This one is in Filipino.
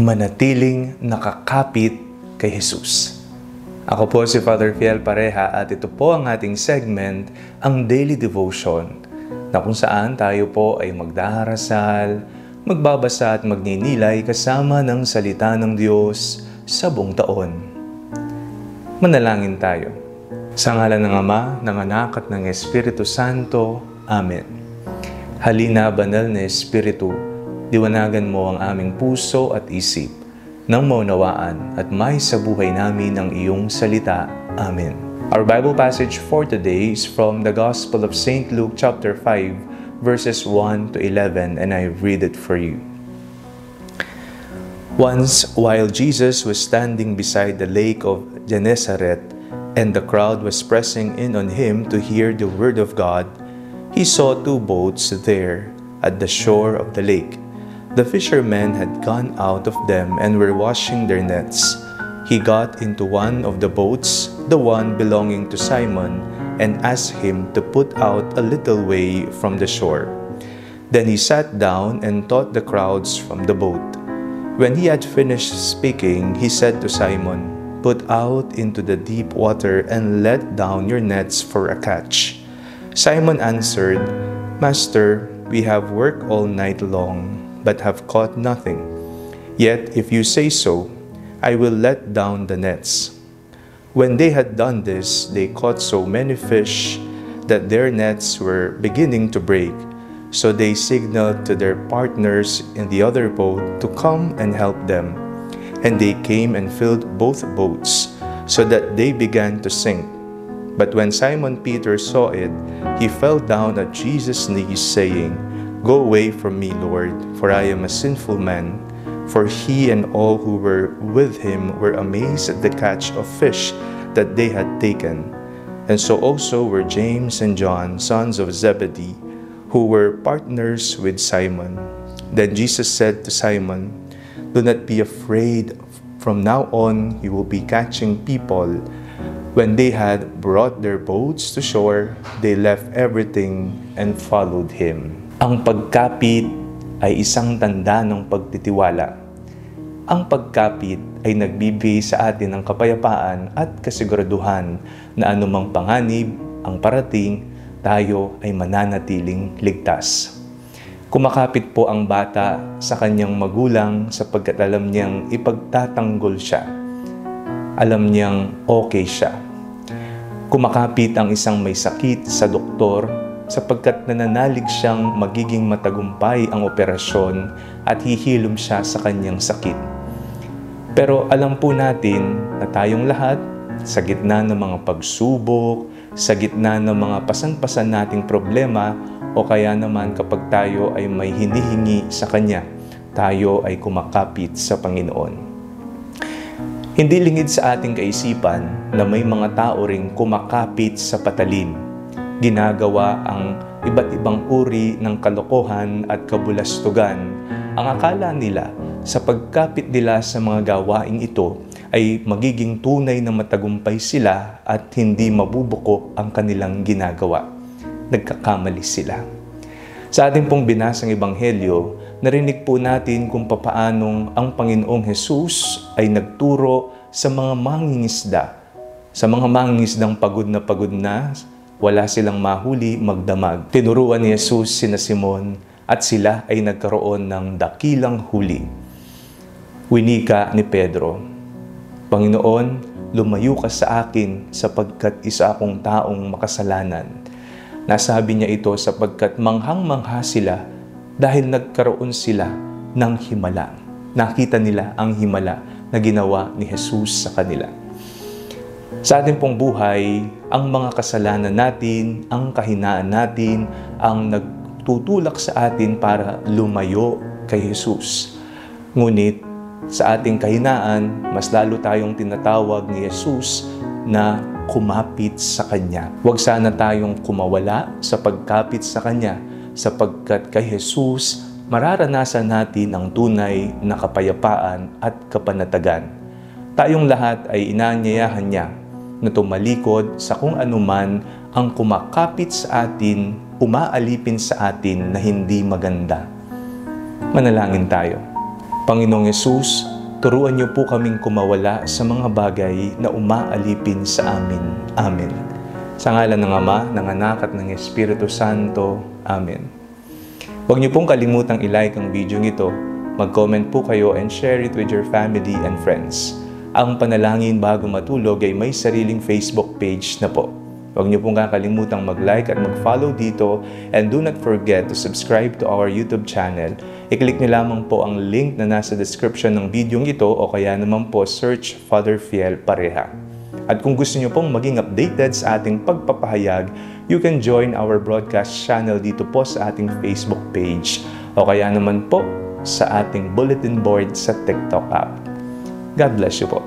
manatiling nakakapit kay Jesus. Ako po si Father Fiel Pareha at ito po ang ating segment, ang Daily Devotion, na kung saan tayo po ay magdarasal, magbabasa at magninilay kasama ng salita ng Diyos sa buong taon. Manalangin tayo. Sa ngalan ng Ama, ng Anak at ng Espiritu Santo. Amen. Halina, banal na Espiritu, liwanagan mo ang aming puso at isip nang maunawaan at may sa buhay namin ang iyong salita. Amen. Our Bible passage for today is from the Gospel of St. Luke chapter 5, verses 1 to 11, and I read it for you. Once, while Jesus was standing beside the lake of Gennesaret, and the crowd was pressing in on him to hear the word of God, he saw two boats there at the shore of the lake. The fishermen had gone out of them and were washing their nets. He got into one of the boats, the one belonging to Simon, and asked him to put out a little way from the shore. Then he sat down and taught the crowds from the boat. When he had finished speaking, he said to Simon, "Put out into the deep water and let down your nets for a catch." Simon answered, "Master, we have worked all night long, but have caught nothing. Yet if you say so, I will let down the nets." When they had done this, they caught so many fish that their nets were beginning to break. So they signaled to their partners in the other boat to come and help them. And they came and filled both boats, so that they began to sink. But when Simon Peter saw it, he fell down at Jesus' knees, saying, "Go away from me, Lord, for I am a sinful man." For he and all who were with him were amazed at the catch of fish that they had taken. And so also were James and John, sons of Zebedee, who were partners with Simon. Then Jesus said to Simon, "Do not be afraid. From now on you will be catching people." When they had brought their boats to shore, they left everything and followed him. Ang pagkapit ay isang tanda ng pagtitiwala. Ang pagkapit ay nagbibigay sa atin ng kapayapaan at kasiguraduhan na anumang panganib ang parating, tayo ay mananatiling ligtas. Kumakapit po ang bata sa kanyang magulang sapagkat alam niyang ipagtatanggol siya. Alam niyang okay siya. Kumakapit ang isang may sakit sa doktor sapagkat nananalig siyang magiging matagumpay ang operasyon at hihilom siya sa kanyang sakit. Pero alam po natin na tayong lahat, sa gitna ng mga pagsubok, sa gitna ng mga pasan-pasan nating problema, o kaya naman kapag tayo ay may hinihingi sa Kanya, tayo ay kumakapit sa Panginoon. Hindi lingid sa ating kaisipan na may mga tao ring kumakapit sa patalim. Ginagawa ang iba't ibang uri ng kalokohan at kabulastugan. Ang akala nila sa pagkapit nila sa mga gawaing ito ay magiging tunay na matagumpay sila at hindi mabubuko ang kanilang ginagawa. Nagkakamali sila. Sa ating pong binasang Ebanghelyo, narinig po natin kung papaanong ang Panginoong Hesus ay nagturo sa mga mangingisda. Sa mga mangingisdang pagod na, wala silang mahuli, magdamag. Tinuruan ni Hesus sina Simon at sila ay nagkaroon ng dakilang huli. Winika ni Pedro, "Panginoon, lumayo ka sa akin sapagkat isa akong taong makasalanan." Nasabi niya ito sapagkat manghang-mangha sila dahil nagkaroon sila ng himala. Nakita nila ang himala na ginawa ni Jesus sa kanila. Sa ating pong buhay, ang mga kasalanan natin, ang kahinaan natin, ang nagtutulak sa atin para lumayo kay Jesus. Ngunit sa ating kahinaan, mas lalo tayong tinatawag ni Jesus na kumapit sa Kanya. Huwag sana tayong kumawala sa pagkapit sa Kanya sapagkat kay Jesus, mararanasan natin ang tunay na kapayapaan at kapanatagan. Tayong lahat ay inaanyayahan Niya na tumalikod sa kung anuman ang kumakapit sa atin, umaalipin sa atin na hindi maganda. Manalangin tayo. Panginoong Yesus, turuan niyo po kaming kumawala sa mga bagay na umaalipin sa amin. Amen. Sa ngalan ng Ama, ng Anak at ng Espiritu Santo. Amen. Huwag niyo pong kalimutang i-like ang video ito, mag-comment po kayo and share it with your family and friends. Ang Panalangin Bago Matulog ay may sariling Facebook page na po. Huwag niyo pong kakalimutan mag-like at mag-follow dito, and do not forget to subscribe to our YouTube channel. I-click niyo lamang po ang link na nasa description ng video ito o kaya naman po search Father Fiel Pareha. At kung gusto niyo pong maging updated sa ating pagpapahayag, you can join our broadcast channel dito po sa ating Facebook page o kaya naman po sa ating bulletin board sa TikTok app. God bless you po.